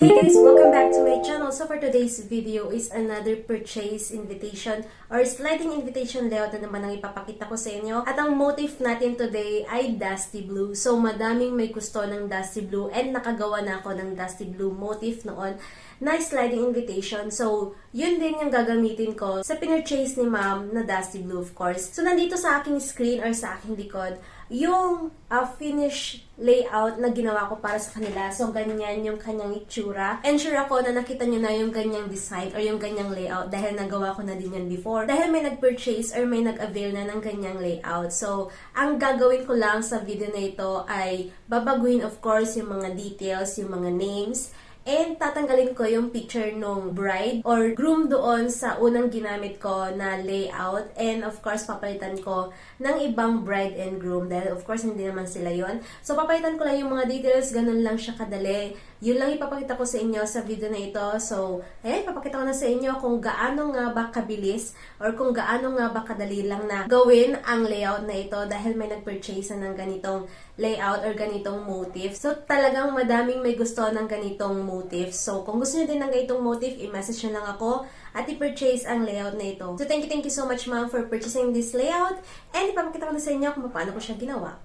Hey guys, welcome back to my channel. So for today's video is another purchase invitation or sliding invitation layout na naman ang ipapakita ko sa inyo. At ang motif natin today ay dusty blue. So madaming may gusto ng dusty blue and nakagawa na ako ng dusty blue motif noon na sliding invitation. So yun din yung gagamitin ko sa pinurchase ni ma'am na dusty blue, of course. So nandito sa aking screen or sa aking likod yung finish layout na ginawa ko para sa kanila. So, ganyan yung kanyang itsura. And sure ako na nakita nyo na yung ganyang design or yung ganyang layout dahil nagawa ko na din yan before. Dahil may nag-purchase or may nag-avail na ng ganyang layout. So, ang gagawin ko lang sa video na ito ay babaguhin, of course, yung mga details, yung mga names, and tatanggalin ko yung picture nung bride or groom doon sa unang ginamit ko na layout. And of course, papalitan ko ng ibang bride and groom dahil of course, hindi naman sila yon. So, papalitan ko lang yung mga details. Ganun lang siya kadali. Yun lang ipapakita ko sa inyo sa video na ito. So, ayan, papakita ko na sa inyo kung gaano nga ba kabilis or kung gaano nga ba kadali lang na gawin ang layout na ito dahil may nag-purchase na ng ganitong layout or ganitong motif. So, talagang madaming may gusto ng ganitong motif. So, kung gusto nyo din ng ganitong motif, i-message nyo lang ako at i-purchase ang layout na ito. So, thank you so much ma'am for purchasing this layout and ipapakita ko na sa inyo kung paano ko siya ginawa.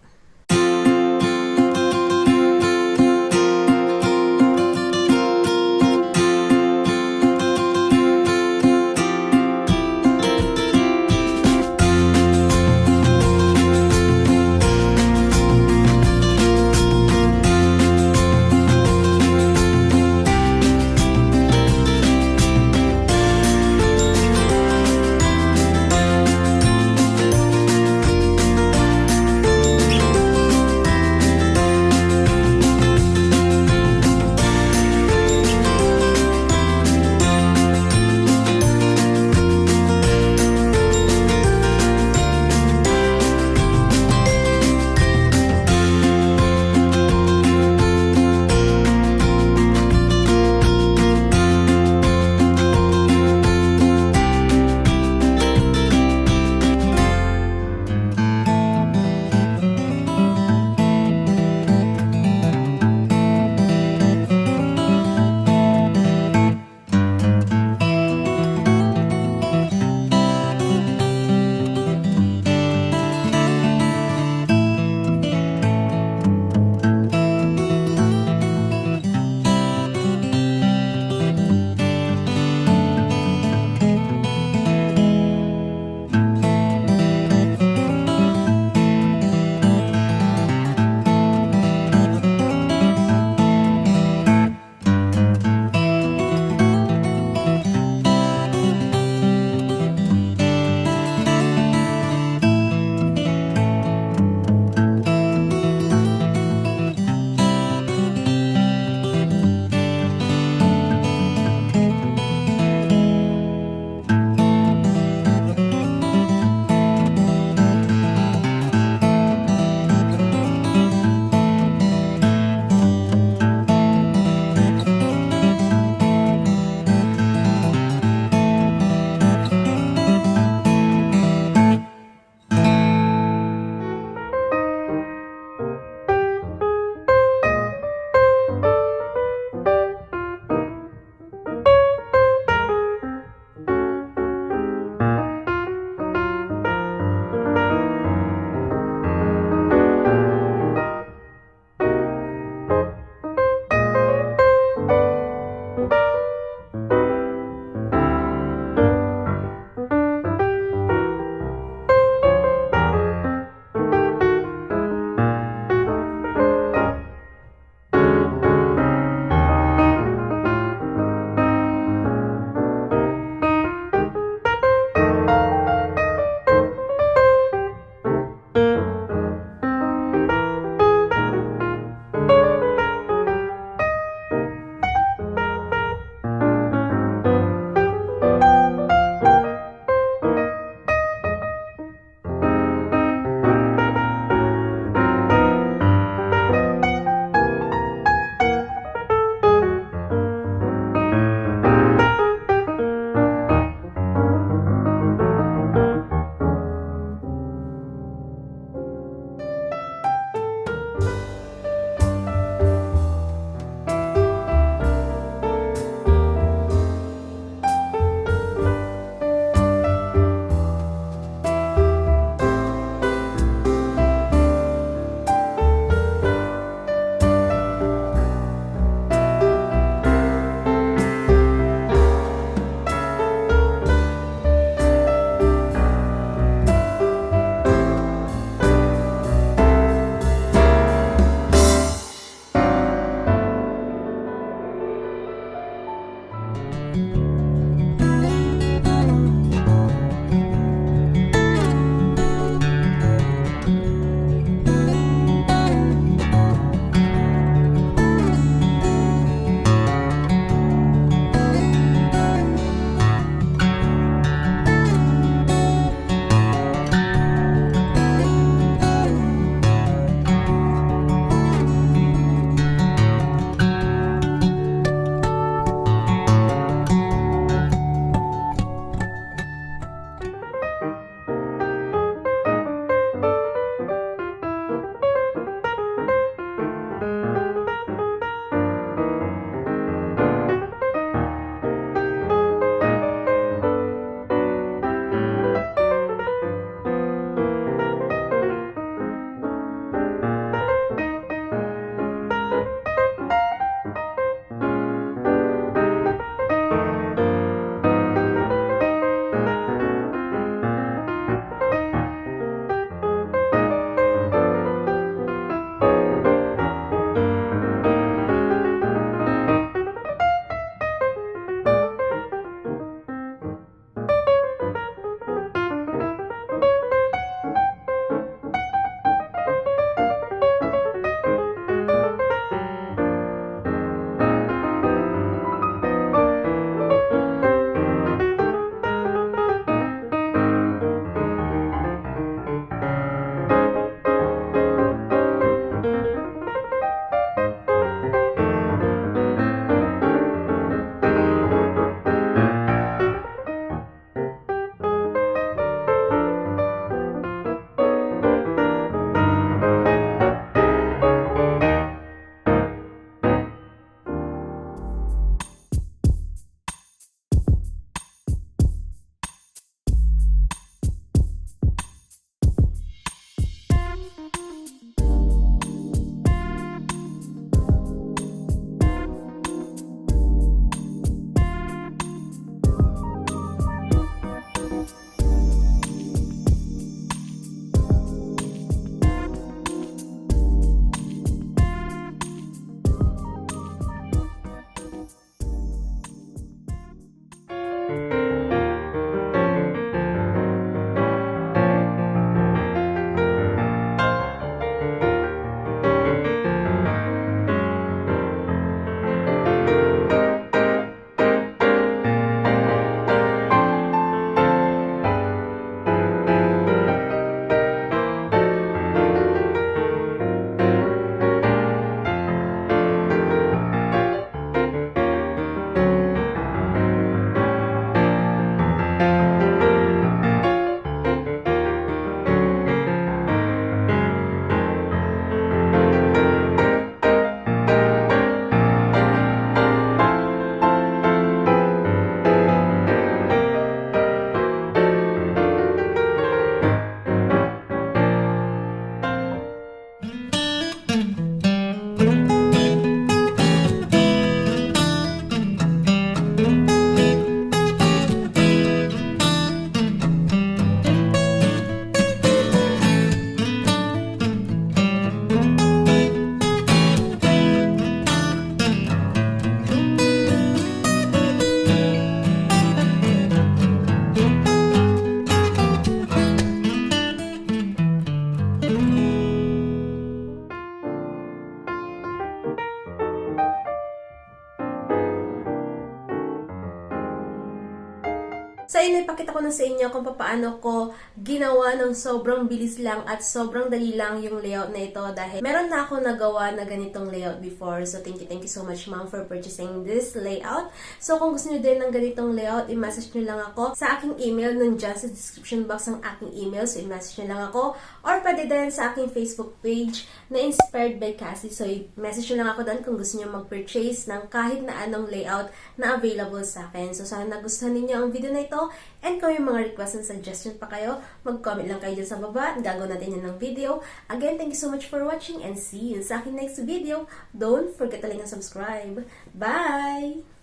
ayun, ipakita ko na sa inyo kung paano ko ginawa ng sobrang bilis lang at sobrang dali lang yung layout na ito dahil meron na ako nagawa na ganitong layout before. So, thank you so much, ma'am, for purchasing this layout. So, kung gusto nyo din ng ganitong layout, i-message nyo lang ako sa aking email. Nandiyan sa description box ang aking email. So, i-message nyo lang ako. Or pwede din sa aking Facebook page na Inspired by Cassy. So, i-message nyo lang ako doon kung gusto nyo mag-purchase ng kahit na anong layout na available sa akin. So, sana nagustuhan ninyo ang video na ito. And kung may mga request and suggestion pa kayo, mag-comment lang kayo dyan sa baba. Gagawin natin yan ng video. Again, thank you so much for watching and see you sa aking next video. Don't forget to like and subscribe. Bye!